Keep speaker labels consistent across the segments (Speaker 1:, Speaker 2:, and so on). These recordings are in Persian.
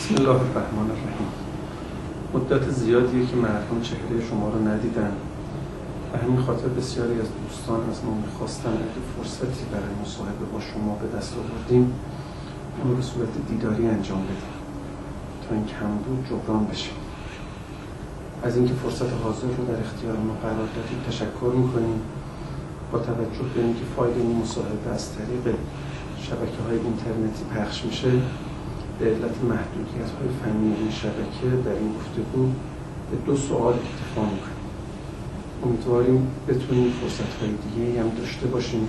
Speaker 1: بسم الله الرحمن الرحیم. مدت زیادیه که مردم چهره شما رو ندیدن و همین خاطر بسیاری از دوستان از ما میخواستن اگه فرصتی برای مصاحبه با شما به دست آوردیم اون رو به صورت دیداری انجام بدیم تا این کمبود جبران بشه. از اینکه فرصت حاضر رو در اختیار ما قرار دادید تشکر میکنیم. با توجه به اینکه فایل این مصاحبه از طریق شبکه‌های اینترنتی پخش میشه، به علت محدودیت‌های فنی این شبکه در این گفتگو به 2 سوال اکتفا میکنیم. امیدواریم بتونیم فرصت‌های دیگه‌ای هم داشته باشیم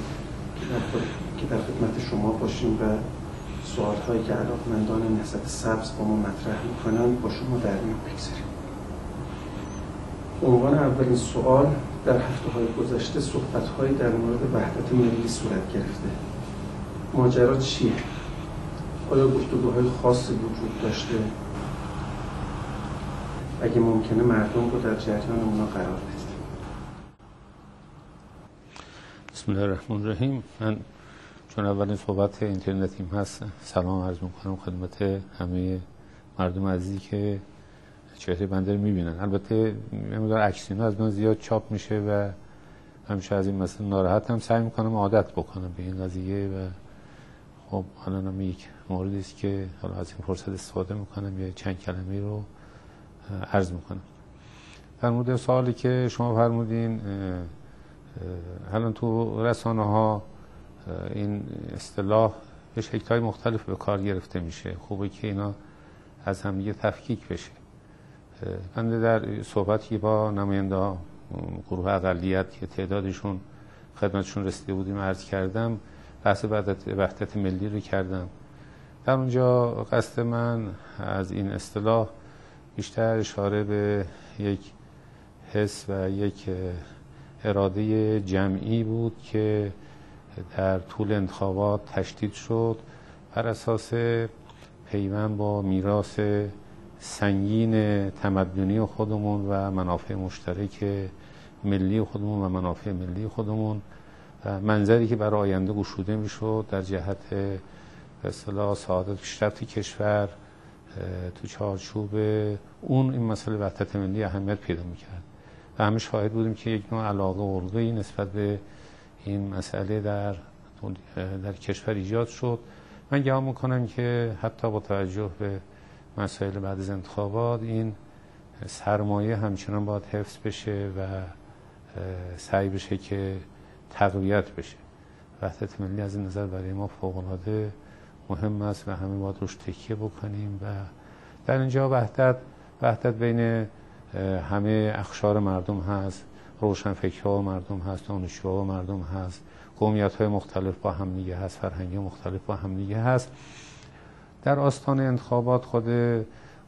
Speaker 1: که در خدمت شما باشیم و سوال‌هایی که علاقمندان نهضت سبز با ما مطرح میکنن با شما در میان بگذاریم. عنوان اولین سوال: در هفته‌های گذشته صحبت‌هایی در مورد وحدت ملی صورت گرفته. ماجرا چیه؟ آیا گفتگوهای خاصی وجود داشته؟ اگه ممکنه مردم رو در جریان اونا قرار بدید.
Speaker 2: بسم الله الرحمن الرحیم. من چون اولین صحبت اینترنتیم هست سلام عرض میکنم خدمت همه مردم عزیزی که چهره بنده رو میبینن. البته میگم عکسینا از من زیاد چاپ میشه و همیشه از این مسئله ناراحتم. سعی میکنم عادت بکنم به این قضیه و خب حالا هم یک موردی است که حالا از این فرصت استفاده میکنم یه چند کلمه رو عرض میکنم. در مورد سوالی که شما فرمودین، الان تو رسانه ها این اصطلاح به شکل‌های مختلف به کار گرفته میشه. خوبه که اینا از هم دیگه تفکیک بشه. بنده در صحبتی با نماینده گروه اقلیت که تعدادشون خدمتشون رسیده بودیم عرض کردم، بحث وحدت ملی رو کردم. در اونجا قصد من از این اصطلاح بیشتر اشاره به یک حس و یک اراده جمعی بود که در طول انتخابات تشدید شد بر اساس پیوند با میراث سنگین تمدنی خودمون و منافع مشترک ملی خودمون و منافع ملی خودمون و منظری که برای آینده گشوده میشد در جهت به اصطلاح سعادت پیشرفت کشور تو چارچوب اون این مسئله وحدت ملی اهمیت پیدا میکرد و همه شاهد بودیم که یک نوع علاقه و رغبه‌ای نسبت به این مسئله در کشور ایجاد شد. من گمان میکنم که حتی با توجه به مسائل بعد از انتخابات این سرمایه همچنان باید حفظ بشه و سعی بشه که تقویت بشه. وحدت ملی از این نظر برای ما فوق‌العاده مهم است و همه باید روش تکیه بکنیم و در اینجا وحدت بین همه اقشار مردم هست، روشنفکرها و مردم هست، دانشجوها و مردم هست، قومیت‌های مختلف با هم دیگه هست، فرهنگ‌های مختلف با هم دیگه هست. در آستان انتخابات خود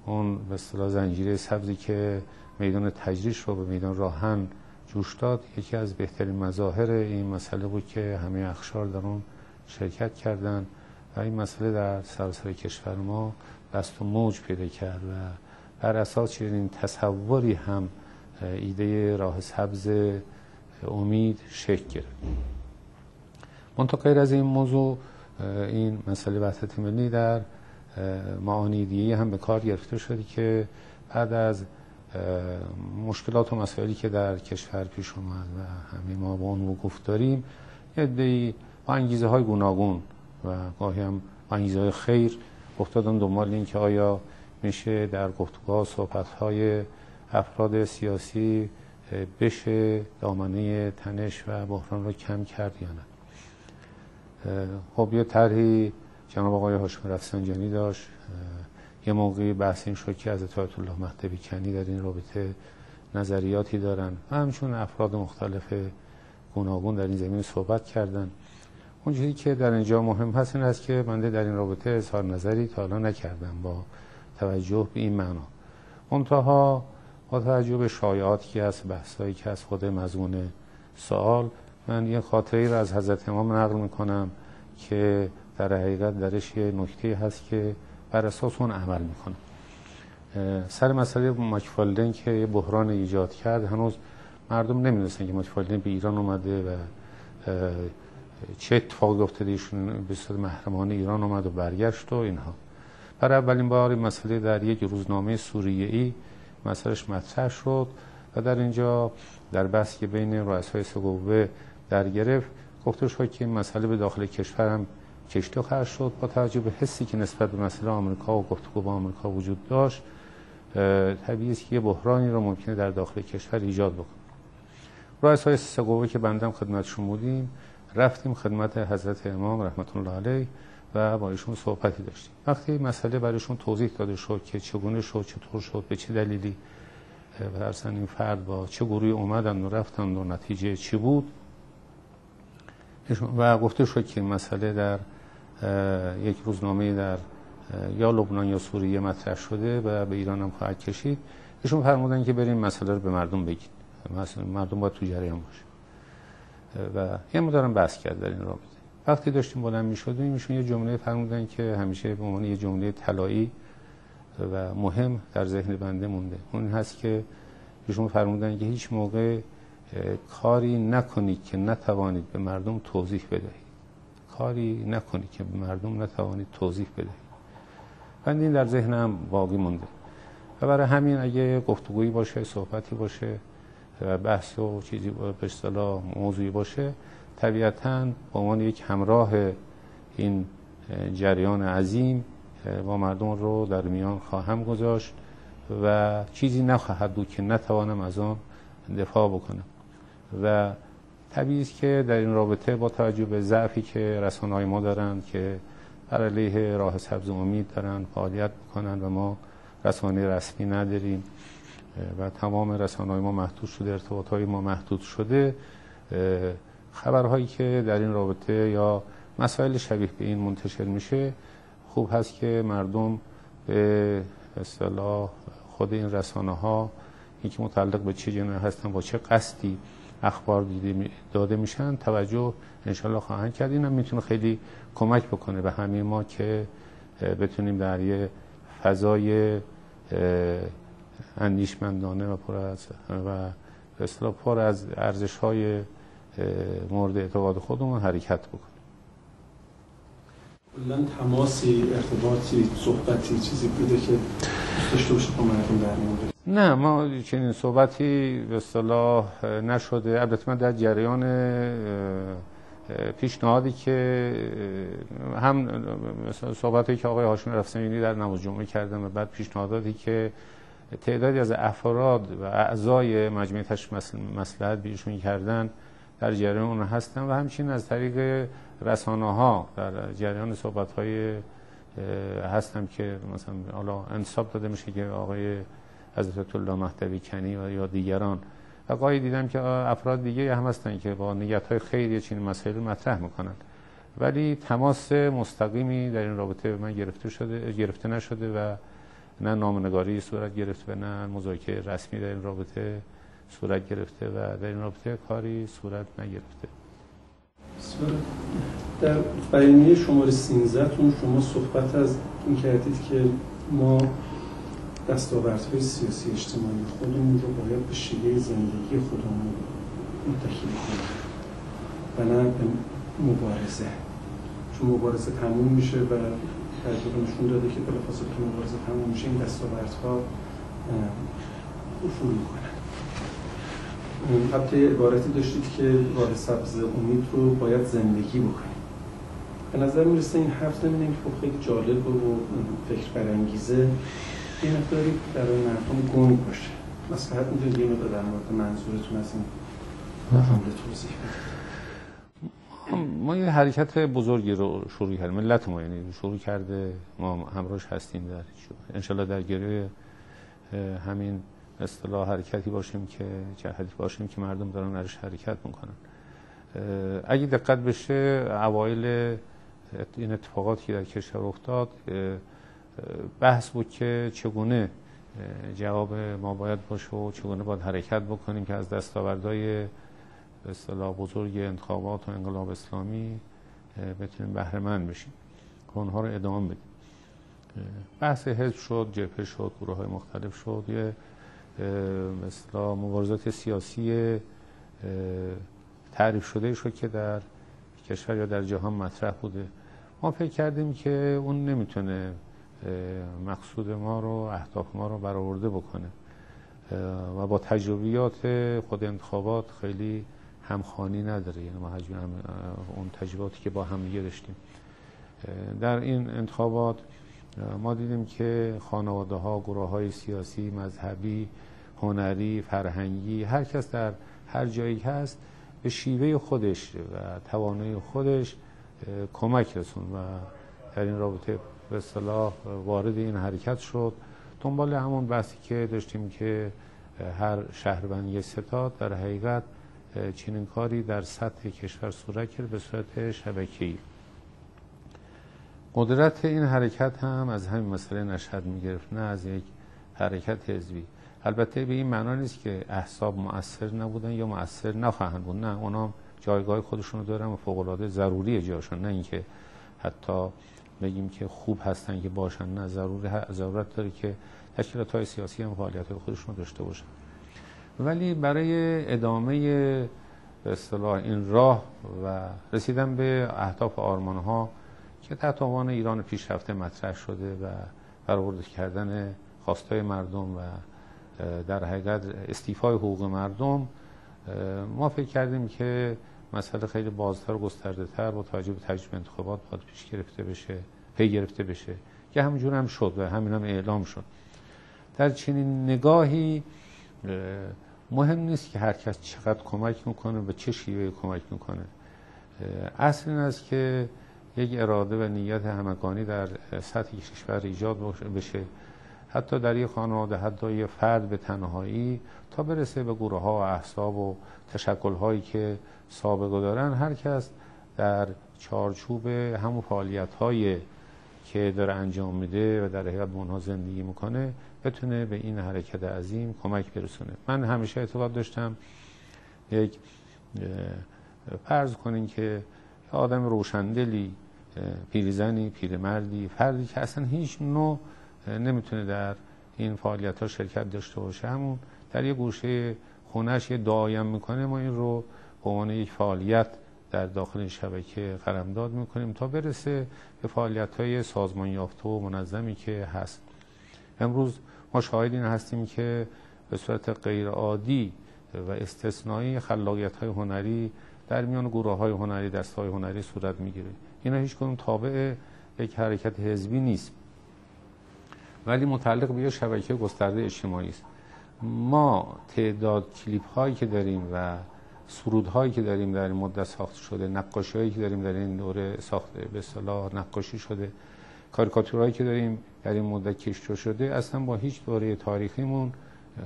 Speaker 2: اون به اصطلاح زنجیره سبزی که میدان تجریش رو به میدان راهن جوش داد، یکی از بهترین مظاهر این مسئله بود که همه اقشار در اون شرکت کردند و این مسئله در سراسر کشور ما دست و موج پیدا کرد و بر اساس چنین تصوری هم ایده راه سبز امید شکل گرفت. منتها غیر از این موضوع این مسئله وحدت ملی در معانی دیگه هم به کار گرفته شده که بعد از مشکلات و مسائلی که در کشور پیش اومد و همه ما با اون وقوف داریم، یه عده‌ای با انگیزه‌های گوناگون و گاهی هم با انگیزه‌های خیر افتادن دنبال این که آیا میشه در گفتگوها و صحبت‌های افراد سیاسی بشه دامنه تنش و بحران رو کم کرد یا نه. خب یه طرحی جناب آقای هاشمی رفسنجانی داشت، یه موقعی بحث این شد که حضرت آیت الله مهدوی کنی در این رابطه نظریاتی دارن و همچون افراد مختلف گوناگون در این زمین صحبت کردن. اون چیزی که در اینجا مهم هست این است که من در این رابطه اظهار نظری تا حالا نکردم با توجه به این معنا. منتها با توجه به شایعاتی که هست، بحثایی که هست، خود مضمون سوال، من یه خاطری رو از حضرت امام نقل میکنم که در حقیقت درش یه نکته هست که بر اساس اون عمل میکنه. سر مسئله ماکیاولین که یه بحران ایجاد کرد، هنوز مردم نمیدونستن که ماکیاولین به ایران اومده و چه اتفاقی افتاده، ایشون به صورت محرمانه ایران اومد و برگشت و اینها. برای اولین بار این مسئله در یک روزنامه سوریه‌ای مسئلهش مطرح شد و در اینجا در بحثی که بین رؤسای سه قوه در گرفت گفته شد که این مسئله به داخل کشور هم کشت و خرج شد. با توجه به حسی که نسبت به مسئله آمریکا و گفتگو با آمریکا وجود داشت، طبیعی است که یه بحرانی رو ممکنه در داخل کشور ایجاد بکنه. رؤسای سه قوه که بنده خدمتشون بودیم، رفتیم خدمت حضرت امام رحمت الله علیه و با ایشون صحبتی داشتیم. وقتی مسئله برایشون توضیح داده شد که چگونه شد، چطور شد، به چه دلیلی و اصلا این فرد با چه گروهی اومدن و رفتن و نتیجه چی بود و گفته شد که مسئله در یک روزنامه در یا لبنان یا سوریه مطرح شده و به ایران هم خواهد کشید، ایشون فرمودن که بریم مسئله رو به مردم بگید، مردم باید تو جریان باشه و یه مدارم بحث کرد در این رابطه. وقتی داشتیم بلند می‌شدیم ایشون یه جمله فرمودن که همیشه به عنوان یه جمله طلایی و مهم در ذهن بنده مونده. اون هست که ایشون فرمودن که هیچ موقع کاری نکنید که نتوانید به مردم توضیح بدهید. کاری نکنید که به مردم نتوانید توضیح بدهید. من این در ذهنم باقی مونده و برای همین اگه گفتگویی باشه، صحبتی باشه و بحث و چیزی به اصطلاح موضوعی باشه، طبیعتاً به عنوان یک همراه این جریان عظیم با مردم رو در میان خواهم گذاشت و چیزی نخواهد بود که نتوانم از آن دفاع بکنم. و طبیعی است که در این رابطه با توجه به ضعفی که رسانه‌های ما دارند که بر علیه راه سبز امید دارن فعالیت میکنن و ما رسانه رسمی نداریم و تمام رسانه‌های ما محدود شده، ارتباطهای ما محدود شده، خبرهایی که در این رابطه یا مسائل شبیه به این منتشر میشه، خوب هست که مردم به اصطلاح خود این رسانه‌ها اینکه متعلق به چه جنایتی هستن، با چه قصدی اخبار داده میشن توجه انشالله خواهند کرد. این هم میتونه خیلی کمک بکنه به همه ما که بتونیم در یه فضای اندیشمندانه و پر از و به اصطلاح پر از ارزش‌های مورد اعتقاد خودمون حرکت بکنیم.
Speaker 1: کلاً تماسی، ارتباطی، صحبتی چیزی بوده که داشته باشه با مردم در میون؟
Speaker 2: نه، ما چنین صحبتی به اصطلاح نشده. البته من در جریان پیشنهادی که هم صحبتی که آقای هاشمی رفسنجانی در نماز جمعه کردن و بعد پیشنهاداتی که تعدادی از افراد و اعضای مجمع تشریح مصلحت بیشون کردن در جریان اون هستن و همچنین از طریق رسانه‌ها در جریان صحبت‌های هستم که مثلا حالا انتصاب داده میشه که آقای حضرت الله مهدوی کنی و یا دیگران و گاهی دیدم که افراد دیگه هم هستن که با نیت‌های خیری چنین مسائل مطرح میکنن، ولی تماس مستقیمی در این رابطه من گرفته نشده و نه نامه‌نگاری صورت گرفته و نه مذاکره رسمی در این رابطه صورت گرفته و در این رابطه کاری صورت نگرفته.
Speaker 1: در بیانیه شماره 13 تون شما صحبت از این کردید که ما دستاوردهای سیاسی اجتماعی خودمون رو باید به شیوه زندگی خودمون متکی کنیم و نه به مبارزه، چون مبارزه تموم میشه و تجربه نشون داده که بلافاصله که مبارزه تموم میشه این دستاوردها افول میکنن. البته عبارتی داشتید که راه سبز امید رو باید زندگی بکنیم. به نظر میرسه این حرف نمیدونم که خب خیلی جالب و فکر برانگیزه یه مقداری برای مردم گنگ باشه. مصلحت میدونید یه مقدار در مورد منظورتون از این جمله توضیح بدید.
Speaker 2: ما یه حرکت بزرگی رو شروع کردیم، ملت ما یعنی شروع کرده، ما همراهش هستیم، در انشالله در گروه همین اصطلاح حرکتی باشیم که جهتی باشیم که مردم دارن درش حرکت میکنن. اگه دقت بشه اوایل این اتفاقاتی که در کشور افتاد بحث بود که چگونه جواب ما باید باشه و چگونه باید حرکت بکنیم که از دستاوردهای به اصطلاح بزرگ انتخابات و انقلاب اسلامی بتونیم بهره مند بشیم، اونها رو ادامه بدیم. بحث حزب شد، جبهه شد، گروه‌های مختلف شد، یه مثلا مبارزات سیاسی تعریف شده شد که در کشور یا در جهان مطرح بوده. ما فکر کردیم که اون نمیتونه مقصود ما رو، اهداف ما رو برآورده بکنه و با تجربیات خود انتخابات خیلی همخوانی نداره. یعنی ما اون تجرباتی که با هم دیگه داشتیم در این انتخابات ما دیدیم که خانواده ها، گروه های سیاسی، مذهبی، هنری، فرهنگی، هر کس در هر جایی هست به شیوه خودش و توانایی خودش کمک رسون و در این رابطه به اصطلاح وارد این حرکت شد. دنبال همون بحثی که داشتیم که هر شهروند یک ستاد، در حقیقت چنین کاری در سطح کشور صورت گرفت به صورت شبکه‌ای. قدرت این حرکت هم از همین مسئله نشأت می‌گرفت، نه از یک حرکت حزبی. البته به این معنا نیست که احزاب مؤثر نبودن یا مؤثر نخواهند بود، نه، اونا جایگاه خودشون رو دارن و فوق‌العاده ضروریه جاشون، نه اینکه حتی بگیم که خوب هستن که باشن، نه، ضرورت داره که تشکیلات‌های سیاسی هم فعالیت‌های خودشون رو داشته باشن. ولی برای ادامه به اصطلاح این راه و رسیدن به اهداف و آرمان‌ها که تحت عنوان ایران پیشرفته مطرح شده و برآورده کردن خواستای مردم و در حقیقت استیفای حقوق مردم، ما فکر کردیم که مسئله خیلی بازتر و گسترده‌تر با توجه به تجربه انتخابات باید پی گرفته بشه که همینجور هم شد و همین هم اعلام شد. در چنین نگاهی مهم نیست که هر کس چقدر کمک میکنه و چه شیوه کمک میکنه. اصل این است که یک اراده و نیت همگانی در سطح کشور ایجاد بشه، حتی در یک خانواده، حتی یک فرد به تنهایی، تا برسه به گروه ها و احزاب و تشکل هایی که سابقه دارن. هر کس در چارچوب همون فعالیت هایی که داره انجام میده و در حقیقت اونها زندگی میکنه بتونه به این حرکت عظیم کمک برسونه. من همیشه اعتقاد داشتم یک فرض کنین که آدم روشندلی، پیرزنی، پیرمردی، فردی که اصلا هیچ نوع نمیتونه در این فعالیت ها شرکت داشته باشه، همون در یک گوشه خونه‌اش یه دعایم میکنه، ما این رو به عنوان یک فعالیت در داخل شبکه قلمداد میکنیم تا برسه به فعالیت‌های سازمان یافته و منظمی که هست. امروز ما شاهد این هستیم که به صورت غیرعادی و استثنایی خلاقیت‌های هنری در میان گروه‌های هنری، دسته‌های هنری صورت میگیره. اینا هیچ کدوم تابع یک حرکت حزبی نیست، ولی متعلق به یک شبکه گسترده اجتماعی است. ما تعداد کلیپ‌هایی که داریم و سرودهایی که داریم در این مدت ساخته شده، نقاشی‌هایی که داریم در این دوره ساخته به اصطلاح نقاشی شده، کاریکاتورهایی که داریم در این مدت کشته شده، اصلا با هیچ دوره تاریخیمون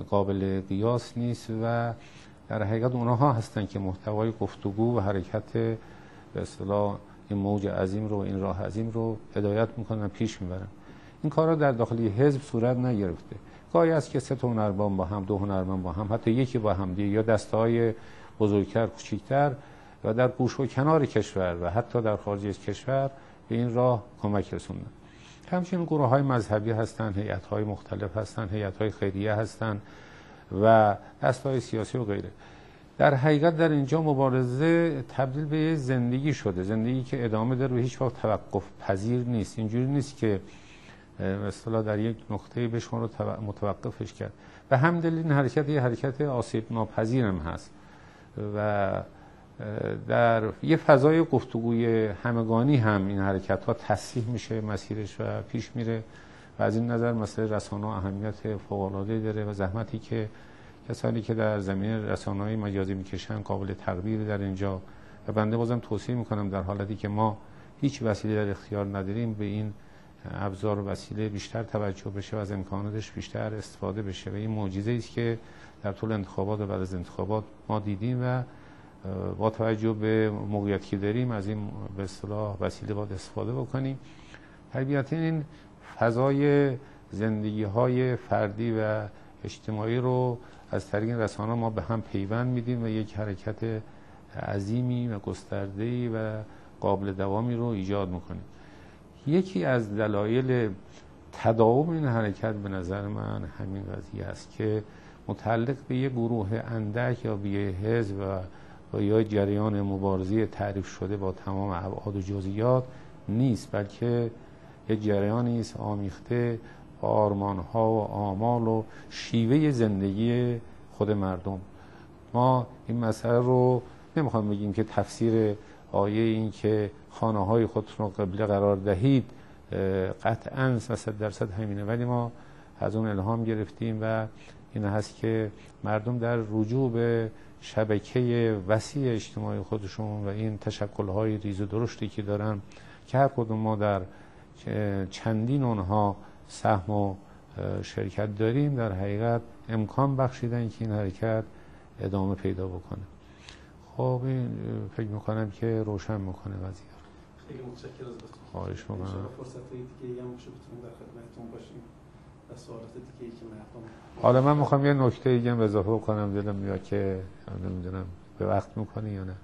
Speaker 2: قابل قیاس نیست و در حقیقت اونها هستن که محتوای گفتگو و حرکت به اصطلاح این موج عظیم رو، این راه عظیم رو هدایت میکنن، پیش میبرن. این کارا در داخل حزب صورت نگرفته. گاهی است که 3 هنرمند با هم، 2 هنرمند با هم، حتی یکی با هم دیگه، یا دسته‌های بزرگتر، کوچکتر و در گوش و کنار کشور و حتی در خارج از کشور به این راه کمک رسوندن. همچنین گروه‌های مذهبی هستن، هیئت‌های مختلف هستن، هیئت‌های خیریه هستن و دسته‌های سیاسی و غیره. در حقیقت در اینجا مبارزه تبدیل به زندگی شده، زندگی که ادامه داره و هیچ وقت توقف پذیر نیست. اینجوری نیست که به اصطلاح در یک نقطه به شما رو متوقفش کرد. و همدلیل این حرکت یه حرکت آسیب ناپذیر هم هست و در یه فضای گفتگوی همگانی هم این حرکت ها تصحیح میشه مسیرش و پیش میره و از این نظر مسئله رسانه اهمیت فوق‌العاده داره و زحمتی که کسانی که در زمینه رسانه‌های مجازی میکشن قابل تقدیر در اینجا. و بنده بازم توصیه میکنم در حالتی که ما هیچ وسیله در اختیار نداریم به این ابزار و وسیله بیشتر توجه بشه و از امکاناتش بیشتر استفاده بشه و این معجزه‌ای است که در طول انتخابات و بعد از انتخابات ما دیدیم و با توجه به موقعیتی که داریم از این به اصطلاح وسیله باید استفاده بکنیم. طبیعتاً این فضای زندگی‌های فردی و اجتماعی رو از طریق رسانه ما به هم پیوند میدیم و یک حرکت عظیمی و گسترده‌ای و قابل دوامی رو ایجاد میکنیم. یکی از دلایل تداوم این حرکت به نظر من همین قضیه است که متعلق به یک گروه اندک یا به یک حزب و یا جریان مبارزه تعریف شده با تمام ابعاد و جزئیات نیست، بلکه یک جریانی است آمیخته با آرمان‌ها و آمال و شیوه زندگی خود مردم. ما این مسئله رو نمیخوام بگیم که تفسیر آیه این که خانه‌های خودتون رو قبله قرار دهید قطعاً 100% همینه، ولی ما از اون الهام گرفتیم و این هست که مردم در رجوع به شبکه وسیع اجتماعی خودشون و این تشکل‌های ریز و درشتی که دارن که هر کدوم ما در چندین اونها سهم و شرکت داریم، در حقیقت امکان بخشیدن که این حرکت ادامه پیدا بکنه. خب این فکر میکنم که روشن میکنه قضیه رو.
Speaker 1: خیلی متشکرم ازتون.
Speaker 2: خواهش میکنم.
Speaker 1: فرصت‌های دیگه‌ای هم باشه بتونیم در خدمتتون باشیم و سوالات دیگه‌ای که مردم.
Speaker 2: حالا من میخوام یه نکته دیگه هم اضافه بکنم، دلم میاد که نمیدونم به وقت میکنی یا نه.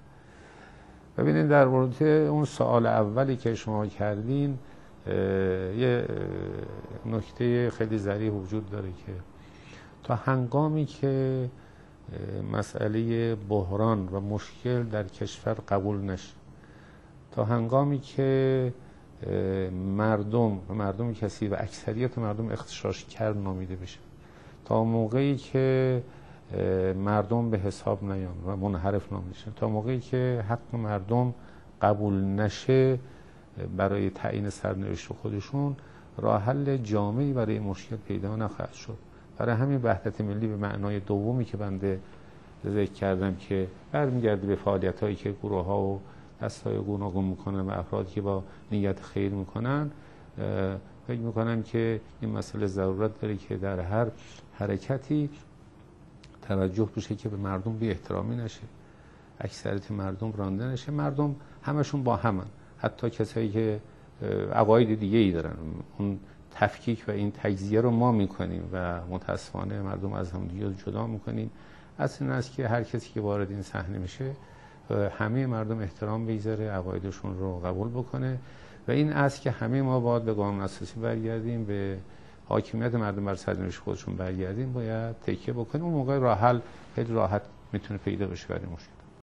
Speaker 2: ببینید در مورد اون سوال اولی که شما کردین یه نکته خیلی ظریف وجود داره که تا هنگامی که مسئله بحران و مشکل در کشور قبول نشه، تا هنگامی که مردم کسی و اکثریت مردم اغتشاشگر نامیده بشه، تا موقعی که مردم به حساب نیان و منحرف نامیده شن، تا موقعی که حق مردم قبول نشه برای تعیین سرنوشت خودشون، راه حل جامعی برای مشکل پیدا نخواهد شد. برای همین وحدت ملی به معنای دومی که بنده ذکر کردم که برمیگرده به فعالیت‌هایی که گروه‌ها و دست‌های گوناگون میکنن و افرادی که با نیت خیر میکنن، فکر میکنم که این مسئله ضرورت داره که در هر حرکتی توجه بشه که به مردم بی احترامی نشه، اکثریت مردم رانده نشه. مردم همشون با همن، حتی کسایی که عقاید دیگه ای دارن. اون تفکیک و این تجزیه رو ما میکنیم و متاسفانه مردم از هم دیگه جدا میکنیم. اصل این است که هر کسی که وارد این صحنه میشه همه مردم احترام بگذاره، عقایدشون رو قبول بکنه و این است که همه ما باید به قانون اساسی برگردیم، به حاکمیت مردم بر سرنوشت خودشون برگردیم، باید تکیه بکنیم. اون موقع راه حل خیلی راحت میتونه پیدا بشه برای مشکل.